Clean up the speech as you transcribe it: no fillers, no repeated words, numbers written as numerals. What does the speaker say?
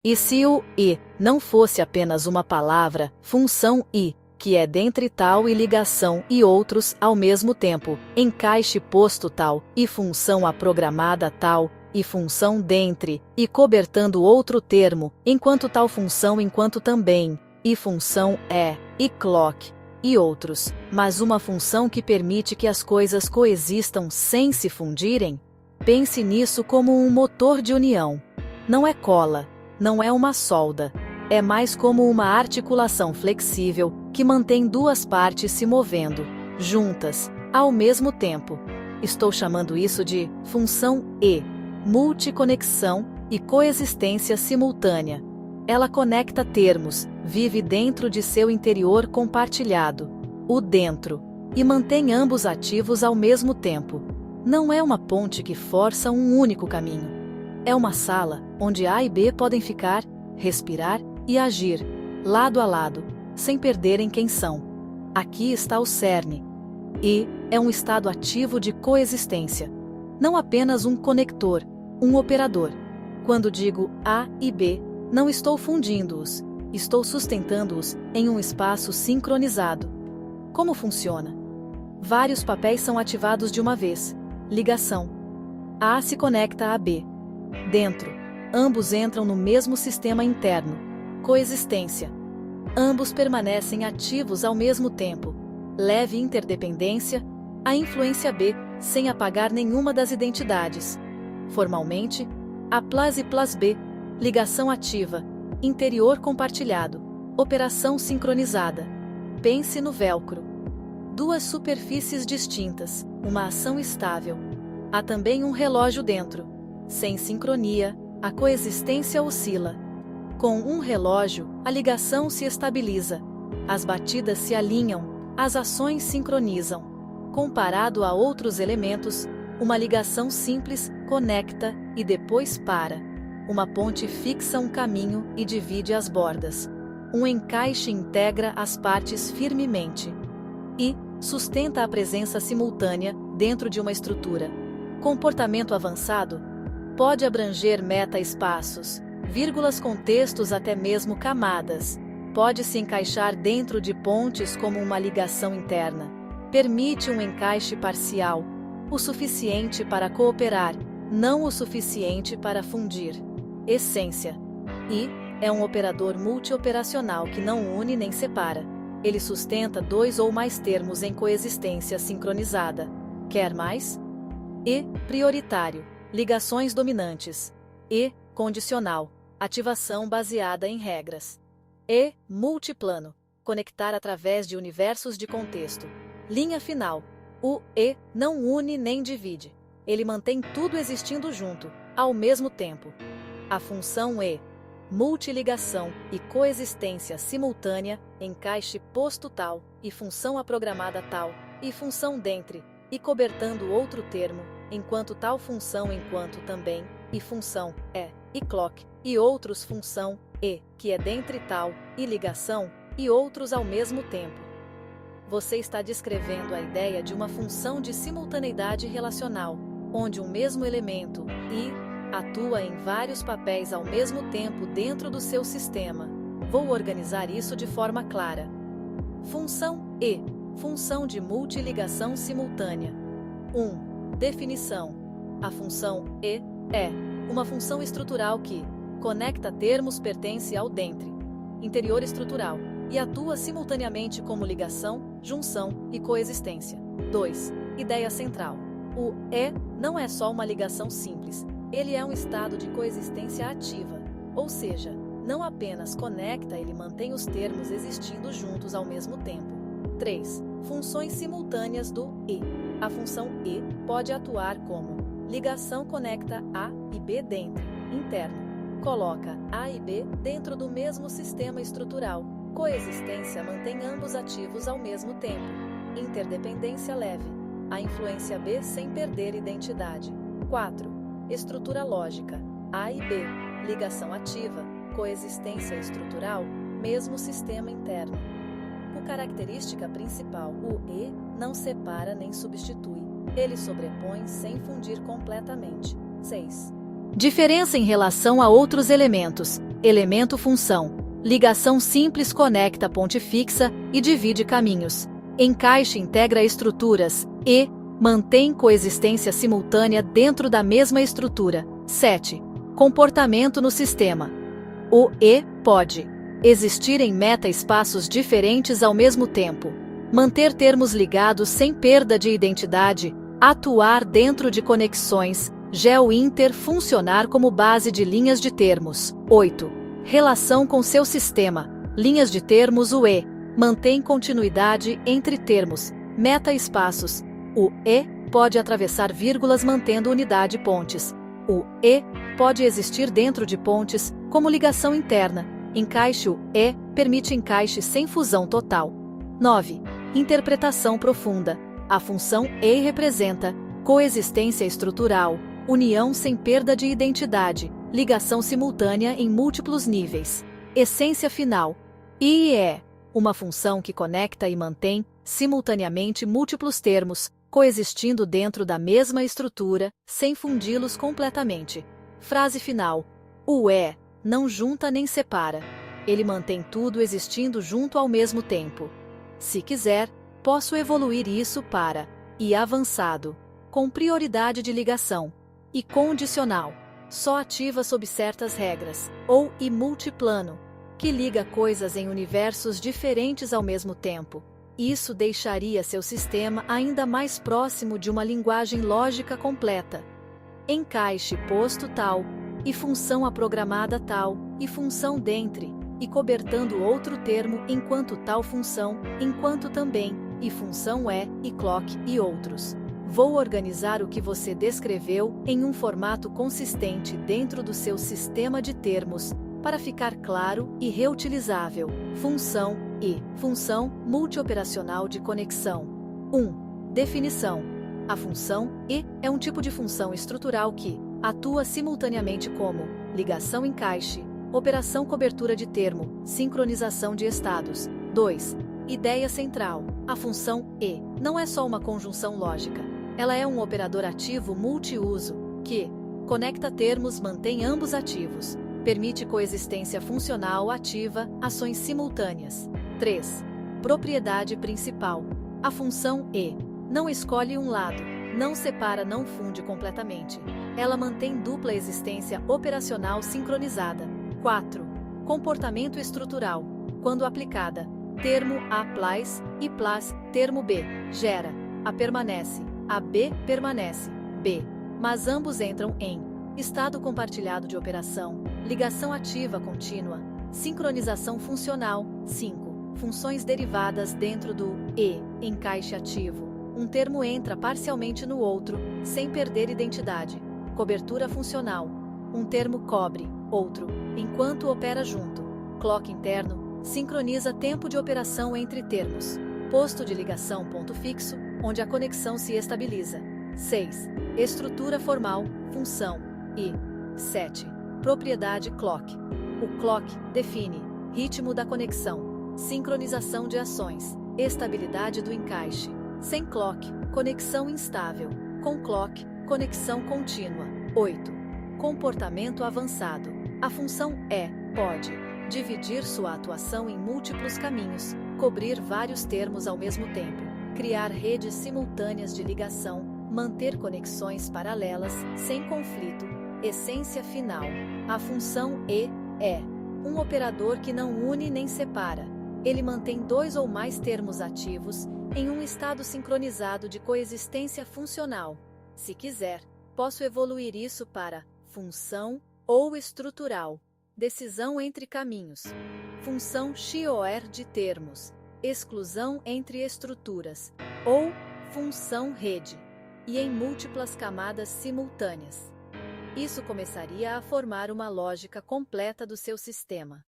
E se o "e" não fosse apenas uma palavra, função "e", que é dentre tal e ligação e outros ao mesmo tempo, encaixe posto tal, e função a programada tal, e função dentre, e cobertando outro termo, enquanto tal função enquanto também, e função e clock, e outros, mas uma função que permite que as coisas coexistam sem se fundirem? Pense nisso como um motor de união. Não é cola, não é uma solda, é mais como uma articulação flexível que mantém duas partes se movendo, juntas, ao mesmo tempo. Estou chamando isso de função E, multiconexão e coexistência simultânea. Ela conecta termos, vive dentro de seu interior compartilhado, o dentro, e mantém ambos ativos ao mesmo tempo. Não é uma ponte que força um único caminho. É uma sala onde A e B podem ficar, respirar e agir, lado a lado, sem perderem quem são. Aqui está o cerne. E é um estado ativo de coexistência. Não apenas um conector, um operador. Quando digo A e B, não estou fundindo-os, estou sustentando-os em um espaço sincronizado. Como funciona? Vários papéis são ativados de uma vez. Ligação. A se conecta a B. Dentro. Ambos entram no mesmo sistema interno. Coexistência. Ambos permanecem ativos ao mesmo tempo. Leve interdependência. A influência B, sem apagar nenhuma das identidades. Formalmente, A plus e plus B. Ligação ativa. Interior compartilhado. Operação sincronizada. Pense no velcro. Duas superfícies distintas, uma ação estável. Há também um relógio dentro. Sem sincronia, a coexistência oscila. Com um relógio, a ligação se estabiliza. As batidas se alinham, as ações sincronizam. Comparado a outros elementos, uma ligação simples conecta e depois para. Uma ponte fixa um caminho e divide as bordas. Um encaixe integra as partes firmemente. E sustenta a presença simultânea dentro de uma estrutura. Comportamento avançado pode abranger meta-espaços, vírgulas com textos até mesmo camadas. Pode se encaixar dentro de pontes como uma ligação interna. Permite um encaixe parcial, o suficiente para cooperar, não o suficiente para fundir. Essência. E é um operador multioperacional que não une nem separa. Ele sustenta dois ou mais termos em coexistência sincronizada. Quer mais? E prioritário. Ligações dominantes. E condicional. Ativação baseada em regras. E multiplano. Conectar através de universos de contexto. Linha final. O E não une nem divide. Ele mantém tudo existindo junto, ao mesmo tempo. A função E, multiligação e coexistência simultânea, encaixe posto tal, e função aprogramada tal, e função dentre, e cobertando outro termo, enquanto tal função enquanto também, e função e clock, e outros função E, que é dentre tal, e ligação, e outros ao mesmo tempo. Você está descrevendo a ideia de uma função de simultaneidade relacional, onde um mesmo elemento, I, atua em vários papéis ao mesmo tempo dentro do seu sistema. Vou organizar isso de forma clara. Função E, função de multiligação simultânea. 1. Definição. A função E é uma função estrutural que conecta termos, pertence ao dentre, interior estrutural, e atua simultaneamente como ligação, junção e coexistência. 2. Ideia central. O E não é só uma ligação simples, ele é um estado de coexistência ativa, ou seja, não apenas conecta, ele mantém os termos existindo juntos ao mesmo tempo. 3. Funções simultâneas do E. A função E pode atuar como ligação, conecta A e B dentro, interno. Coloca A e B dentro do mesmo sistema estrutural. Coexistência mantém ambos ativos ao mesmo tempo. Interdependência leve. A influência B sem perder identidade. 4. Estrutura lógica. A e B. Ligação ativa. Coexistência estrutural. Mesmo sistema interno. Por característica principal, o E não separa nem substitui. Ele sobrepõe sem fundir completamente. 6. Diferença em relação a outros elementos. elemento-função. Ligação simples conecta ponte fixa e divide caminhos. Encaixe integra estruturas e mantém coexistência simultânea dentro da mesma estrutura. 7. Comportamento no sistema. O E pode existir em meta-espaços diferentes ao mesmo tempo, manter termos ligados sem perda de identidade, atuar dentro de conexões, GeoInter funcionar como base de linhas de termos. 8. Relação com seu sistema. Linhas de termos UE. Mantém continuidade entre termos, meta-espaços. O E pode atravessar vírgulas mantendo unidade pontes. O E pode existir dentro de pontes, como ligação interna. Encaixe o E permite encaixe sem fusão total. 9. Interpretação profunda. A função E representa coexistência estrutural, união sem perda de identidade, ligação simultânea em múltiplos níveis. Essência final. I é uma função que conecta e mantém simultaneamente múltiplos termos, coexistindo dentro da mesma estrutura, sem fundi-los completamente. Frase final. O E não junta nem separa. Ele mantém tudo existindo junto ao mesmo tempo. Se quiser, posso evoluir isso para I avançado, com prioridade de ligação, I condicional, só ativa sob certas regras, ou I multiplano, que liga coisas em universos diferentes ao mesmo tempo. Isso deixaria seu sistema ainda mais próximo de uma linguagem lógica completa. Encaixe posto tal, e função aprogramada tal, e função dentre, e cobertando outro termo enquanto tal função, enquanto também, e função é, e clock, e outros. Vou organizar o que você descreveu em um formato consistente dentro do seu sistema de termos, para ficar claro e reutilizável. Função e função multioperacional de conexão. 1. Definição. A função e é um tipo de função estrutural que atua simultaneamente como ligação encaixe, operação cobertura de termo, sincronização de estados. 2. Ideia central. A função e não é só uma conjunção lógica. Ela é um operador ativo multiuso que conecta termos, mantém ambos ativos, permite coexistência funcional ativa, ações simultâneas. 3. Propriedade principal. A função e não escolhe um lado, não separa, não funde completamente. Ela mantém dupla existência operacional sincronizada. 4. Comportamento estrutural. Quando aplicada, termo A applies e plus, termo B gera, A permanece, a B permanece, B. Mas ambos entram em estado compartilhado de operação, ligação ativa contínua, sincronização funcional. 5. Funções derivadas dentro do E, encaixe ativo. Um termo entra parcialmente no outro, sem perder identidade. Cobertura funcional. Um termo cobre outro, enquanto opera junto. Clock interno, sincroniza tempo de operação entre termos. Posto de ligação ponto fixo, onde a conexão se estabiliza. 6. Estrutura formal, função. E 7. Propriedade clock. O clock define ritmo da conexão, sincronização de ações, estabilidade do encaixe. Sem clock, conexão instável. Com clock, conexão contínua. 8. Comportamento avançado. A função E pode dividir sua atuação em múltiplos caminhos, cobrir vários termos ao mesmo tempo, criar redes simultâneas de ligação, manter conexões paralelas, sem conflito. Essência final. A função E é um operador que não une nem separa. Ele mantém dois ou mais termos ativos em um estado sincronizado de coexistência funcional. Se quiser, posso evoluir isso para função ou estrutural. Decisão entre caminhos. Função XOR de termos. Exclusão entre estruturas. Ou função rede. E em múltiplas camadas simultâneas. Isso começaria a formar uma lógica completa do seu sistema.